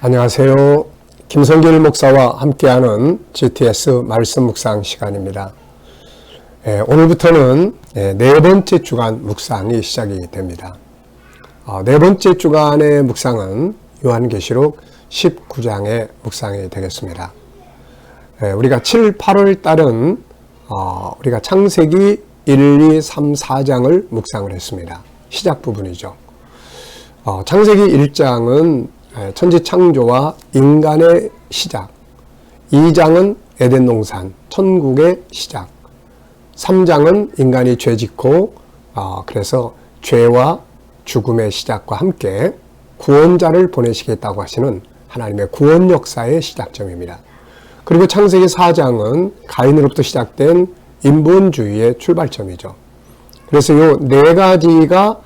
안녕하세요. 김성길 목사와 함께하는 GTS 말씀 묵상 시간입니다. 오늘부터는 네 번째 주간 묵상이 시작이 됩니다. 네 번째 주간의 묵상은 요한계시록 19장의 묵상이 되겠습니다. 우리가 7, 8월 달은 우리가 창세기 1, 2, 3, 4장을 묵상을 했습니다. 시작 부분이죠. 창세기 1장은 천지 창조와 인간의 시작, 2장은 에덴 동산, 천국의 시작, 3장은 인간이 죄 짓고 그래서 죄와 죽음의 시작과 함께 구원자를 보내시겠다고 하시는 하나님의 구원 역사의 시작점입니다. 그리고 창세기 4장은 가인으로부터 시작된 인본주의의 출발점이죠. 그래서 이 네 가지가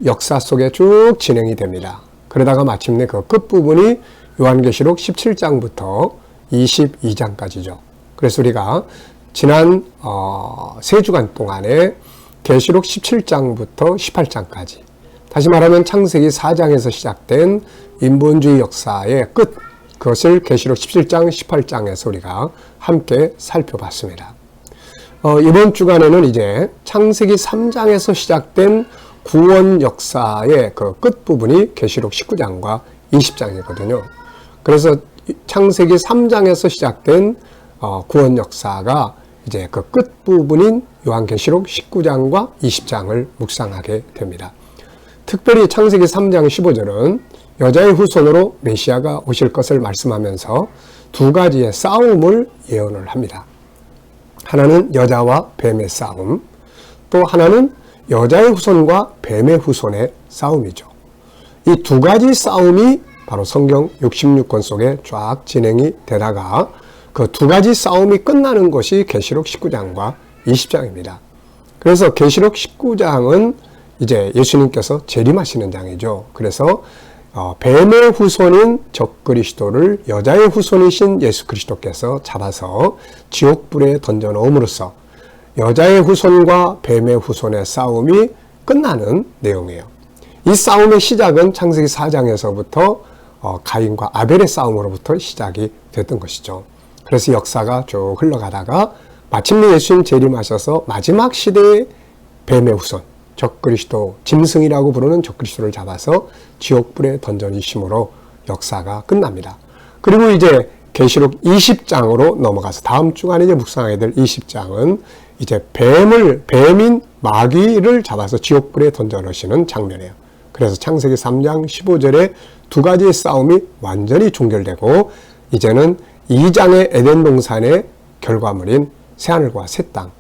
역사 속에 쭉 진행이 됩니다. 그러다가 마침내 그 끝부분이 요한계시록 17장부터 22장까지죠. 그래서 우리가 지난 3주간 동안에 계시록 17장부터 18장까지, 다시 말하면 창세기 4장에서 시작된 인본주의 역사의 끝, 그것을 계시록 17장, 18장에서 우리가 함께 살펴봤습니다. 이번 주간에는 이제 창세기 3장에서 시작된 구원 역사의 그 끝부분이 계시록 19장과 20장이거든요. 그래서 창세기 3장에서 시작된 구원 역사가 이제 그 끝부분인 요한계시록 19장과 20장을 묵상하게 됩니다. 특별히 창세기 3장 15절은 여자의 후손으로 메시아가 오실 것을 말씀하면서 두 가지의 싸움을 예언을 합니다. 하나는 여자와 뱀의 싸움, 또 하나는 여자의 후손과 뱀의 후손의 싸움이죠. 이 두 가지 싸움이 바로 성경 66권 속에 쫙 진행이 되다가 그 두 가지 싸움이 끝나는 것이 계시록 19장과 20장입니다. 그래서 계시록 19장은 이제 예수님께서 재림하시는 장이죠. 그래서 뱀의 후손인 적그리스도를 여자의 후손이신 예수 그리스도께서 잡아서 지옥불에 던져 넣음으로써 여자의 후손과 뱀의 후손의 싸움이 끝나는 내용이에요. 이 싸움의 시작은 창세기 4장에서부터 가인과 아벨의 싸움으로부터 시작이 됐던 것이죠. 그래서 역사가 쭉 흘러가다가 마침내 예수님 재림하셔서 마지막 시대의 뱀의 후손, 적그리스도, 짐승이라고 부르는 적그리스도를 잡아서 지옥불에 던져주심으로 역사가 끝납니다. 그리고 이제 계시록 20장으로 넘어가서 다음 주간에 이제 묵상하게 될 20장은 이제 뱀인 마귀를 잡아서 지옥불에 던져 넣으시는 장면이에요. 그래서 창세기 3장 15절에 두 가지의 싸움이 완전히 종결되고 이제는 2장의 에덴 동산의 결과물인 새하늘과 새 땅,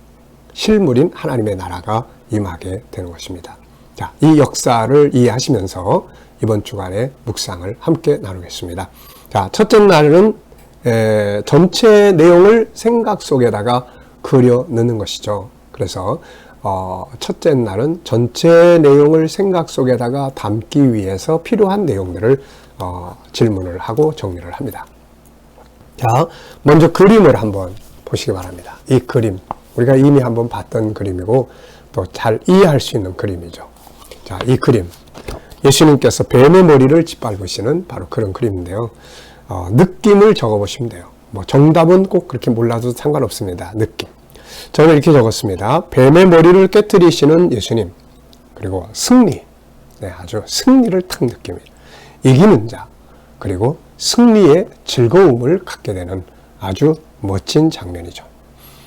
실물인 하나님의 나라가 임하게 되는 것입니다. 자, 이 역사를 이해하시면서 이번 주간에 묵상을 함께 나누겠습니다. 자, 첫째 날은 전체 내용을 생각 속에다가 그려 넣는 것이죠. 그래서 첫째 날은 전체 내용을 생각 속에다가 담기 위해서 필요한 내용들을 질문을 하고 정리를 합니다. 자, 먼저 그림을 한번 보시기 바랍니다. 이 그림, 우리가 이미 한번 봤던 그림이고 또 잘 이해할 수 있는 그림이죠. 자, 이 그림, 예수님께서 뱀의 머리를 짓밟으시는 바로 그런 그림인데요. 느낌을 적어보시면 돼요. 뭐 정답은 꼭 그렇게 몰라도 상관없습니다. 느낌. 저는 이렇게 적었습니다. 뱀의 머리를 깨트리시는 예수님, 그리고 승리, 아주 승리를 탁 느낍니다. 이기는 자, 그리고 승리의 즐거움을 갖게 되는 아주 멋진 장면이죠.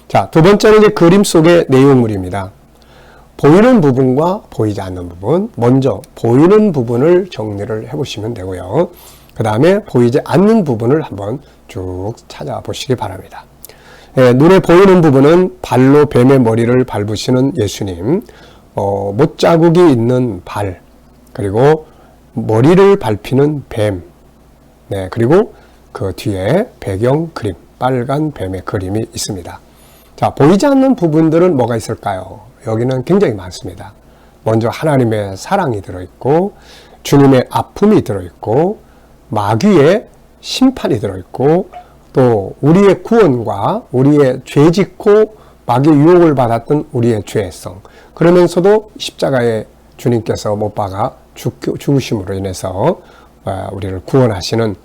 자, 두 번째는 이제 그림 속의 내용물입니다. 보이는 부분과 보이지 않는 부분, 먼저 보이는 부분을 정리를 해보시면 되고요. 그 다음에 보이지 않는 부분을 한번 쭉 찾아보시기 바랍니다. 눈에 보이는 부분은 발로 뱀의 머리를 밟으시는 예수님, 못자국이 있는 발, 그리고 머리를 밟히는 뱀, 그리고 그 뒤에 배경 그림, 빨간 뱀의 그림이 있습니다. 자, 보이지 않는 부분들은 뭐가 있을까요? 여기는 굉장히 많습니다. 먼저 하나님의 사랑이 들어있고, 주님의 아픔이 들어있고, 마귀의 심판이 들어있고, 또 우리의 구원과 우리의 죄 짓고 마귀의 유혹을 받았던 우리의 죄성, 그러면서도 십자가에 주님께서 못 박아 죽으심으로 인해서 우리를 구원하시는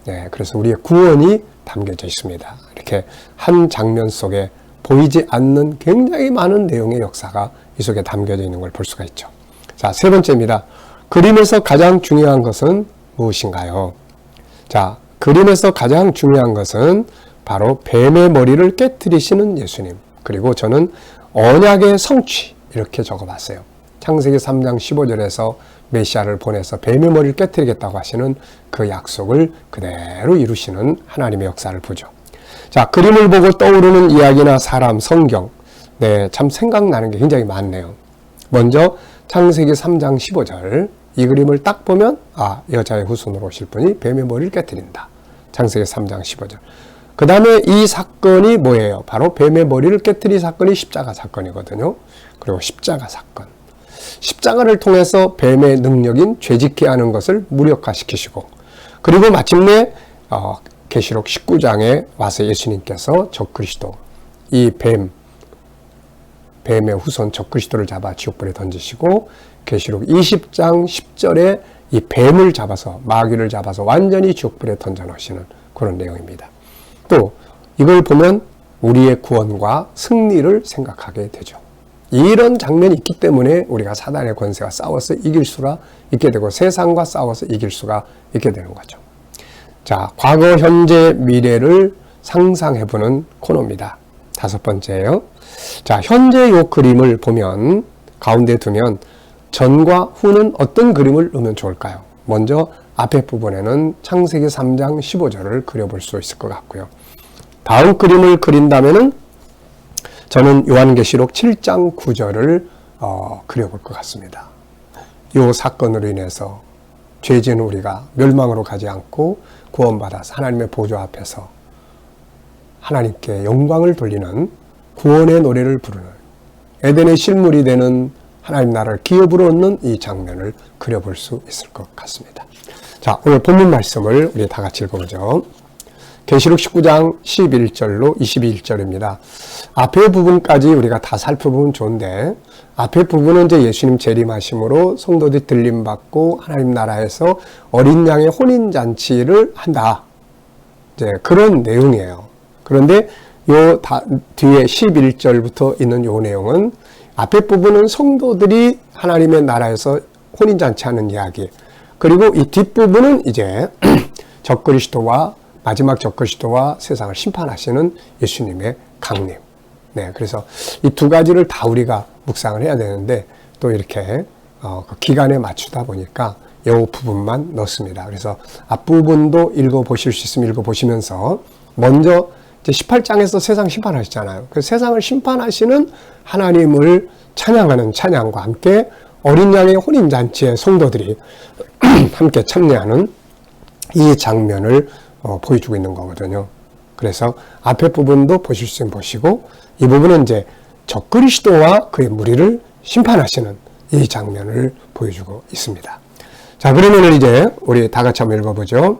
네, 그래서 우리의 구원이 담겨져 있습니다. 이렇게 한 장면 속에 보이지 않는 굉장히 많은 내용의 역사가 이 속에 담겨져 있는 걸 볼 수가 있죠. 자, 세 번째입니다. 그림에서 가장 중요한 것은 무엇인가요? 자, 그림에서 가장 중요한 것은 바로 뱀의 머리를 깨뜨리시는 예수님, 그리고 저는 언약의 성취, 이렇게 적어봤어요. 창세기 3장 15절에서 메시아를 보내서 뱀의 머리를 깨뜨리겠다고 하시는 그 약속을 그대로 이루시는 하나님의 역사를 보죠. 자, 그림을 보고 떠오르는 이야기나 사람, 성경, 네, 참 생각나는 게 굉장히 많네요. 먼저 창세기 3장 15절, 이 그림을 딱 보면 여자의 후손으로 오실 분이 뱀의 머리를 깨뜨린다. 창세기 3장 15절. 그 다음에 이 사건이 뭐예요? 바로 뱀의 머리를 깨뜨린 사건이 십자가 사건이거든요. 그리고 십자가 사건. 십자가를 통해서 뱀의 능력인 죄짓게 하는 것을 무력화시키시고, 그리고 마침내 계시록 19장에 와서 예수님께서 적그리스도, 이 뱀의 후손 적그리스도를 잡아 지옥불에 던지시고, 계시록 20장 10절에 이 뱀을 잡아서, 마귀를 잡아서 완전히 지옥불에 던져 놓으시는 그런 내용입니다. 또 이걸 보면 우리의 구원과 승리를 생각하게 되죠. 이런 장면이 있기 때문에 우리가 사단의 권세와 싸워서 이길 수가 있게 되고, 세상과 싸워서 이길 수가 있게 되는 거죠. 자, 과거, 현재, 미래를 상상해보는 코너입니다. 다섯 번째예요. 자, 현재 요 그림을 보면, 가운데 두면 전과 후는 어떤 그림을 넣으면 좋을까요? 먼저 앞에 부분에는 창세기 3장 15절을 그려볼 수 있을 것 같고요. 다음 그림을 그린다면은 저는 요한계시록 7장 9절을 그려볼 것 같습니다. 이 사건으로 인해서 죄지은 우리가 멸망으로 가지 않고 구원받아서 하나님의 보좌 앞에서 하나님께 영광을 돌리는 구원의 노래를 부르는, 에덴의 실물이 되는 하나님 나라를 기업으로 얻는 이 장면을 그려볼 수 있을 것 같습니다. 자, 오늘 본문 말씀을 우리 다 같이 읽어보죠. 계시록 19장 11절로 21절입니다. 앞에 부분까지 우리가 다 살펴보면 좋은데, 앞에 부분은 이제 예수님 재림하심으로 성도들이 들림받고 하나님 나라에서 어린 양의 혼인잔치를 한다, 이제 그런 내용이에요. 그런데 뒤에 11절부터 있는 요 내용은, 앞에 부분은 성도들이 하나님의 나라에서 혼인잔치하는 이야기, 그리고 이 뒷부분은 이제 적그리스도와 마지막 적그리스도와 세상을 심판하시는 예수님의 강림. 네, 그래서 이 두 가지를 다 우리가 묵상을 해야 되는데, 또 이렇게 그 기간에 맞추다 보니까 이 부분만 넣습니다. 그래서 앞부분도 읽어보실 수 있으면 읽어보시면서, 먼저 이제 18장에서 세상 심판하시잖아요. 그 세상을 심판하시는 하나님을 찬양하는 찬양과 함께 어린 양의 혼인잔치에 성도들이 함께 참여하는 이 장면을 보여주고 있는 거거든요. 그래서 앞에 부분도 보실 수 있으면 보시고, 이 부분은 이제 적그리스도와 그의 무리를 심판하시는 이 장면을 보여주고 있습니다. 자, 그러면 이제 우리 다 같이 한번 읽어보죠.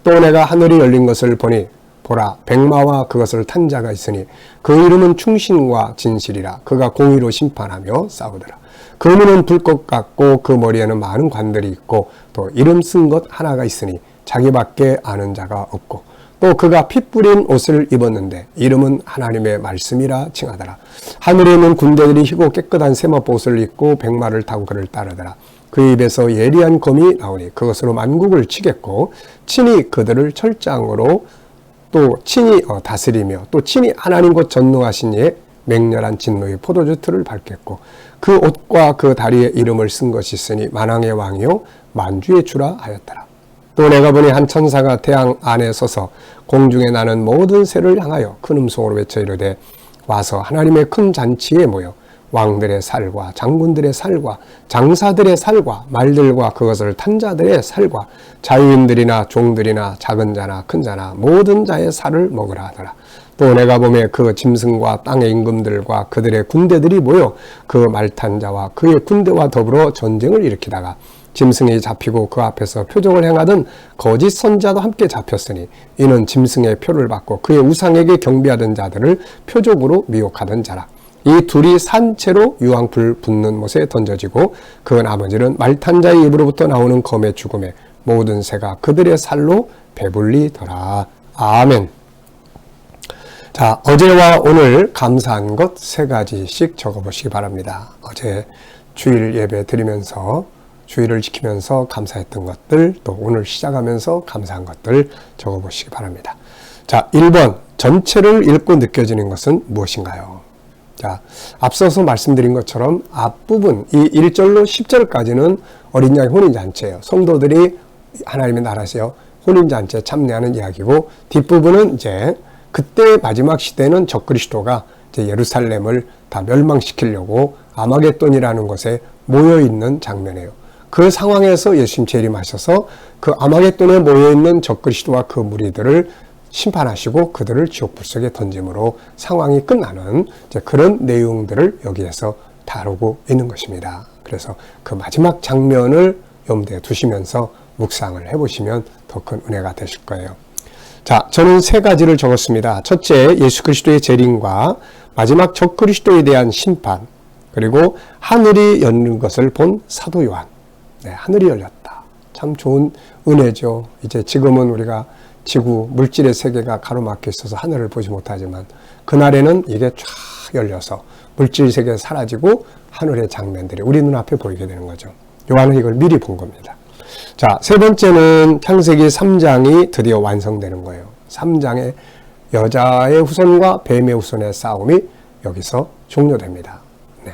또 내가 하늘이 열린 것을 보니, 보라, 백마와 그것을 탄 자가 있으니 그 이름은 충신과 진실이라. 그가 공의로 심판하며 싸우더라. 그 눈은 불꽃 같고 그 머리에는 많은 관들이 있고, 또 이름 쓴 것 하나가 있으니 자기밖에 아는 자가 없고, 또 그가 피 뿌린 옷을 입었는데 이름은 하나님의 말씀이라 칭하더라. 하늘에 있는 군대들이 희고 깨끗한 세마포 옷을 입고 백마를 타고 그를 따르더라. 그 입에서 예리한 검이 나오니 그것으로 만국을 치겠고, 친히 그들을 철장으로 또 친히 다스리며, 또 친히 하나님 곧 전능하신 이의 맹렬한 진노의 포도주 틀을 밟겠고, 그 옷과 그 다리에 이름을 쓴 것이 있으니 만왕의 왕이요 만주의 주라 하였더라. 또 내가 보니 한 천사가 태양 안에 서서 공중에 나는 모든 새를 향하여 큰 음성으로 외쳐 이르되, 와서 하나님의 큰 잔치에 모여 왕들의 살과 장군들의 살과 장사들의 살과 말들과 그것을 탄 자들의 살과 자유인들이나 종들이나 작은 자나 큰 자나 모든 자의 살을 먹으라 하더라. 또 내가 보매 그 짐승과 땅의 임금들과 그들의 군대들이 모여 그 말 탄 자와 그의 군대와 더불어 전쟁을 일으키다가 짐승이 잡히고 그 앞에서 표적을 행하던 거짓 선자도 함께 잡혔으니, 이는 짐승의 표를 받고 그의 우상에게 경배하던 자들을 표적으로 미혹하던 자라. 이 둘이 산채로 유황불 붙는 못에 던져지고, 그 나머지는 말탄 자의 입으로부터 나오는 검의 죽음에 모든 새가 그들의 살로 배불리더라. 아멘. 자, 어제와 오늘 감사한 것 3가지씩 적어보시기 바랍니다. 어제 주일 예배 드리면서 주일을 지키면서 감사했던 것들, 또 오늘 시작하면서 감사한 것들 적어보시기 바랍니다. 자, 1번, 전체를 읽고 느껴지는 것은 무엇인가요? 자, 앞서서 말씀드린 것처럼 앞부분, 이 1절로 10절까지는 어린 양의 혼인잔치예요. 성도들이 하나님의 나라에서 혼인잔치에 참여하는 이야기고, 뒷부분은 이제 그때 마지막 시대는 적그리스도가 이제 예루살렘을 다 멸망시키려고 아마겟돈이라는 곳에 모여있는 장면이에요. 그 상황에서 예수님 재림하셔서 그 아마겟돈에 모여있는 적그리스도와 그 무리들을 심판하시고 그들을 지옥불 속에 던짐으로 상황이 끝나는 이제 그런 내용들을 여기에서 다루고 있는 것입니다. 그래서 그 마지막 장면을 염두에 두시면서 묵상을 해보시면 더 큰 은혜가 되실 거예요. 자, 저는 3가지를 적었습니다. 첫째, 예수 그리스도의 재림과 마지막 적그리스도에 대한 심판, 그리고 하늘이 열린 것을 본 사도 요한. 네, 하늘이 열렸다. 참 좋은 은혜죠. 이제 지금은 우리가 지구, 물질의 세계가 가로막혀 있어서 하늘을 보지 못하지만 그날에는 이게 쫙 열려서 물질 세계가 사라지고 하늘의 장면들이 우리 눈앞에 보이게 되는 거죠. 요한은 이걸 미리 본 겁니다. 자, 3번째는 창세기 3장이 드디어 완성되는 거예요. 3장의 여자의 후손과 뱀의 후손의 싸움이 여기서 종료됩니다. 네.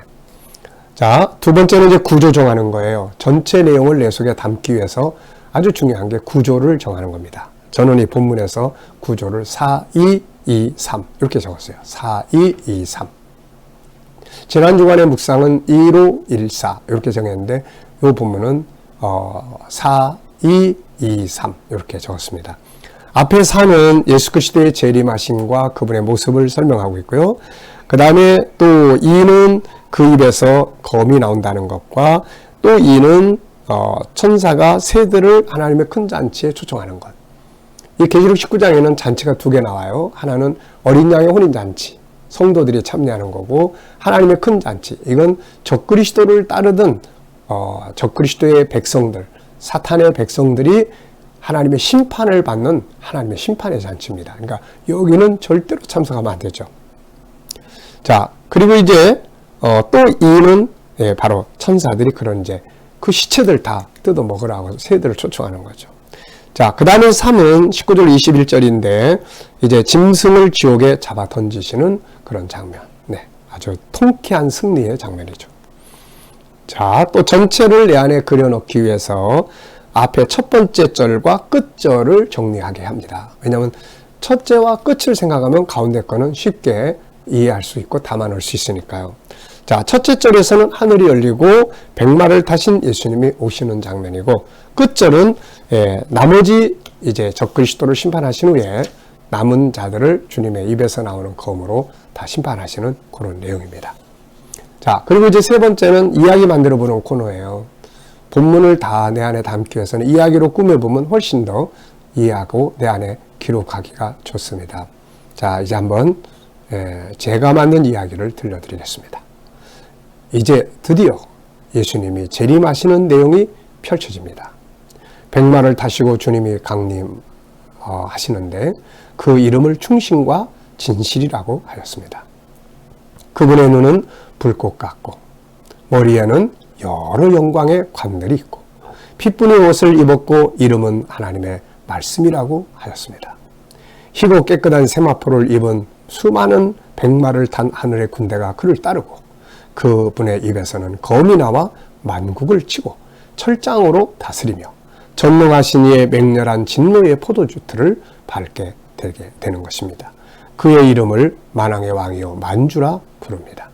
자, 2번째는 이제 구조 정하는 거예요. 전체 내용을 내 속에 담기 위해서 아주 중요한 게 구조를 정하는 겁니다. 저는 이 본문에서 구조를 4, 2, 2, 3 이렇게 적었어요. 4, 2, 2, 3. 지난 주간의 묵상은 2로 1, 4 이렇게 정했는데 이 본문은 4, 2, 2, 3 이렇게 적었습니다. 앞에 4는 예수 그리스도의 재림하심과 그분의 모습을 설명하고 있고요. 그 다음에 또 2는 그 입에서 검이 나온다는 것과 또 2는 천사가 새들을 하나님의 큰 잔치에 초청하는 것. 이 계시록 19장에는 잔치가 2개 나와요. 하나는 어린 양의 혼인잔치, 성도들이 참여하는 거고, 하나님의 큰 잔치, 이건 적그리스도를 따르던 적그리스도의 백성들, 사탄의 백성들이 하나님의 심판을 받는 하나님의 심판의 잔치입니다. 그러니까 여기는 절대로 참석하면 안 되죠. 자, 그리고 이제 또 2는 바로 천사들이 그런 이제 그 시체들 다 뜯어 먹으라고 새들을 초청하는 거죠. 자, 그 다음에 3은 19절 21절인데 이제 짐승을 지옥에 잡아 던지시는 그런 장면. 네, 아주 통쾌한 승리의 장면이죠. 자, 또 전체를 내 안에 그려넣기 위해서 앞에 첫 번째 절과 끝절을 정리하게 합니다. 왜냐하면 첫째와 끝을 생각하면 가운데 거는 쉽게 이해할 수 있고 담아놓을 수 있으니까요. 자, 첫째 절에서는 하늘이 열리고 백마를 타신 예수님이 오시는 장면이고, 끝절은 나머지 이제 적그리스도를 심판하신 후에 남은 자들을 주님의 입에서 나오는 검으로 다 심판하시는 그런 내용입니다. 자, 그리고 이제 3번째는 이야기 만들어 보는 코너예요. 본문을 다 내 안에 담기 위해서는 이야기로 꾸며보면 훨씬 더 이해하고 내 안에 기록하기가 좋습니다. 자, 이제 한번 제가 만든 이야기를 들려드리겠습니다. 이제 드디어 예수님이 재림하시는 내용이 펼쳐집니다. 백마를 타시고 주님이 강림하시는데 그 이름을 충신과 진실이라고 하였습니다. 그분의 눈은 불꽃 같고 머리에는 여러 영광의 관들이 있고 핏분의 옷을 입었고 이름은 하나님의 말씀이라고 하였습니다. 희고 깨끗한 세마포를 입은 수많은 백마를 탄 하늘의 군대가 그를 따르고 그분의 입에서는 검이 나와 만국을 치고 철장으로 다스리며 전능하신 이의 맹렬한 진노의 포도주틀을 밟게 되게 되는 것입니다. 그의 이름을 만왕의 왕이요 만주라 부릅니다.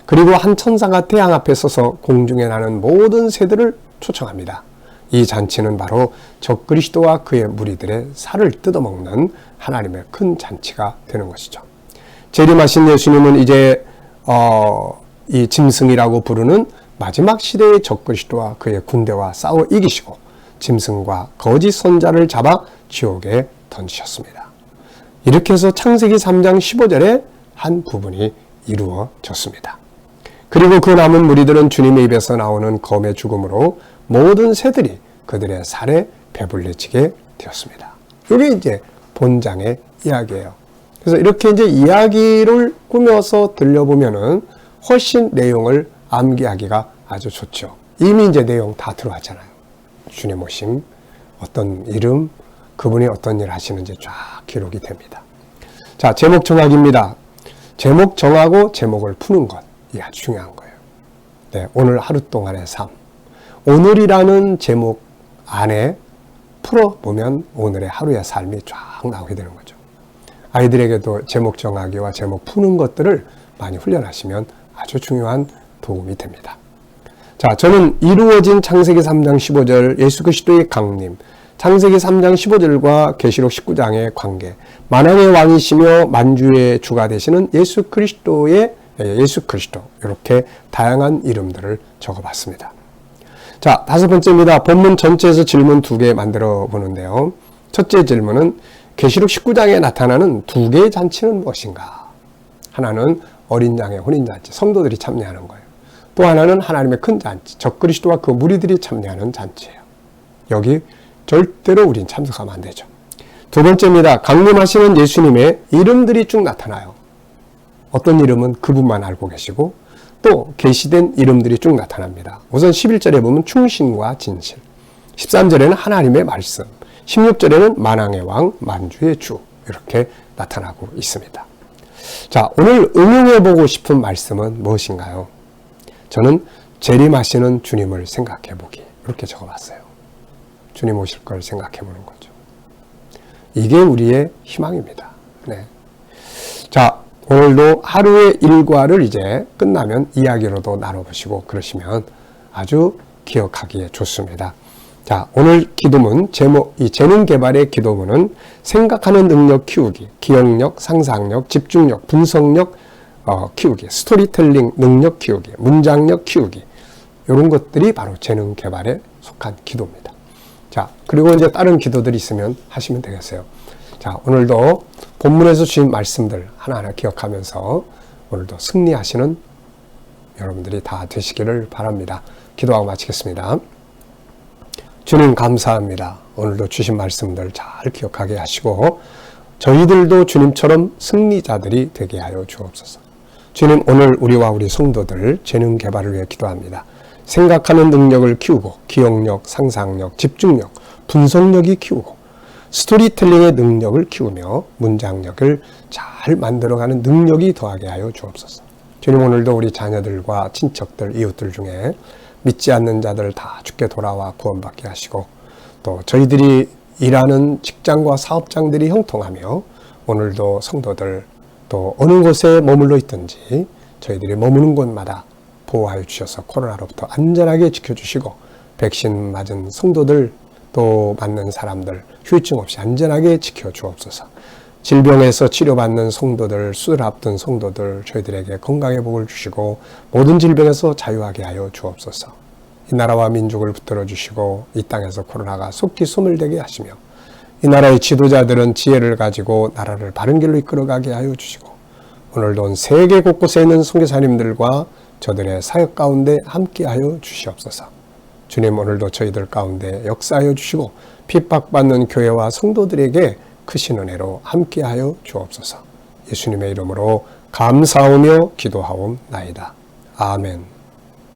그리고 한 천사가 태양 앞에 서서 공중에 나는 모든 새들을 초청합니다. 이 잔치는 바로 적그리스도와 그의 무리들의 살을 뜯어먹는 하나님의 큰 잔치가 되는 것이죠. 재림하신 예수님은 이제 이 짐승이라고 부르는 마지막 시대의 적그리스도와 그의 군대와 싸워 이기시고 짐승과 거짓 선자를 잡아 지옥에 던지셨습니다. 이렇게 해서 창세기 3장 15절에 한 부분이 이루어졌습니다. 그리고 그 남은 무리들은 주님의 입에서 나오는 검의 죽음으로 모든 새들이 그들의 살에 배불려지게 되었습니다. 이게 이제 본장의 이야기예요. 그래서 이렇게 이제 이야기를 꾸며서 들려보면은 훨씬 내용을 암기하기가 아주 좋죠. 이미 이제 내용 다 들어왔잖아요. 주님 오심, 어떤 이름, 그분이 어떤 일 하시는지 쫙 기록이 됩니다. 자, 제목 정하기입니다. 제목 정하고 제목을 푸는 것, 이게 아주 중요한 거예요. 네, 오늘 하루 동안의 삶. 오늘이라는 제목 안에 풀어보면 오늘의 하루의 삶이 쫙 나오게 되는 거죠. 아이들에게도 제목 정하기와 제목 푸는 것들을 많이 훈련하시면 아주 중요한 도움이 됩니다. 자, 저는 이루어진 창세기 3장 15절 예수 그리스도의 강림, 창세기 3장 15절과 계시록 19장의 관계, 만왕의 왕이시며 만주의 주가 되시는 예수 그리스도 이렇게 다양한 이름들을 적어봤습니다. 자, 5번째입니다. 본문 전체에서 질문 2개 만들어 보는데요. 첫째 질문은 계시록 19장에 나타나는 2개의 잔치는 무엇인가? 하나는 어린 양의 혼인잔치, 성도들이 참여하는 거예요. 또 하나는 하나님의 큰 잔치, 적그리스도와 그 무리들이 참여하는 잔치예요. 여기 절대로 우린 참석하면 안 되죠. 2번째입니다. 강림하시는 예수님의 이름들이 쭉 나타나요. 어떤 이름은 그분만 알고 계시고 또 계시된 이름들이 쭉 나타납니다. 우선 11절에 보면 충신과 진실, 13절에는 하나님의 말씀, 16절에는 만왕의 왕, 만주의 주 이렇게 나타나고 있습니다. 자, 오늘 응용해보고 싶은 말씀은 무엇인가요? 저는 재림하시는 주님을 생각해보기 이렇게 적어봤어요. 주님 오실 걸 생각해보는 거죠. 이게 우리의 희망입니다. 네. 자, 오늘도 하루의 일과를 이제 끝나면 이야기로도 나눠보시고 그러시면 아주 기억하기에 좋습니다. 자, 오늘 기도문 이 재능 개발의 기도문은 생각하는 능력 키우기, 기억력, 상상력, 집중력, 분석력 키우기, 스토리텔링 능력 키우기, 문장력 키우기 이런 것들이 바로 재능 개발에 속한 기도입니다. 자, 그리고 이제 다른 기도들이 있으면 하시면 되겠어요. 자, 오늘도 본문에서 주신 말씀들 하나하나 기억하면서 오늘도 승리하시는 여러분들이 다 되시기를 바랍니다. 기도하고 마치겠습니다. 주님 감사합니다. 오늘도 주신 말씀들 잘 기억하게 하시고 저희들도 주님처럼 승리자들이 되게 하여 주옵소서. 주님, 오늘 우리와 우리 성도들 재능 개발을 위해 기도합니다. 생각하는 능력을 키우고 기억력, 상상력, 집중력, 분석력이 키우고 스토리텔링의 능력을 키우며 문장력을 잘 만들어가는 능력이 더하게 하여 주옵소서. 주님, 오늘도 우리 자녀들과 친척들, 이웃들 중에 믿지 않는 자들 다 주께 돌아와 구원받게 하시고 또 저희들이 일하는 직장과 사업장들이 형통하며 오늘도 성도들 또 어느 곳에 머물러 있든지 저희들이 머무는 곳마다 보호하여 주셔서 코로나로부터 안전하게 지켜주시고 백신 맞은 성도들 또 맞는 사람들 후유증 없이 안전하게 지켜주옵소서. 질병에서 치료받는 성도들, 수술 앞둔 성도들 저희들에게 건강의 복을 주시고 모든 질병에서 자유하게 하여 주옵소서. 이 나라와 민족을 붙들어 주시고 이 땅에서 코로나가 속히 소멸되게 하시며 이 나라의 지도자들은 지혜를 가지고 나라를 바른 길로 이끌어가게 하여 주시고 오늘도 온 세계 곳곳에 있는 선교사님들과 저들의 사역 가운데 함께하여 주시옵소서. 주님, 오늘도 저희들 가운데 역사하여 주시고 핍박받는 교회와 성도들에게 크신 은혜로 함께하여 주옵소서. 예수님의 이름으로 감사하며 기도하옵나이다. 아멘.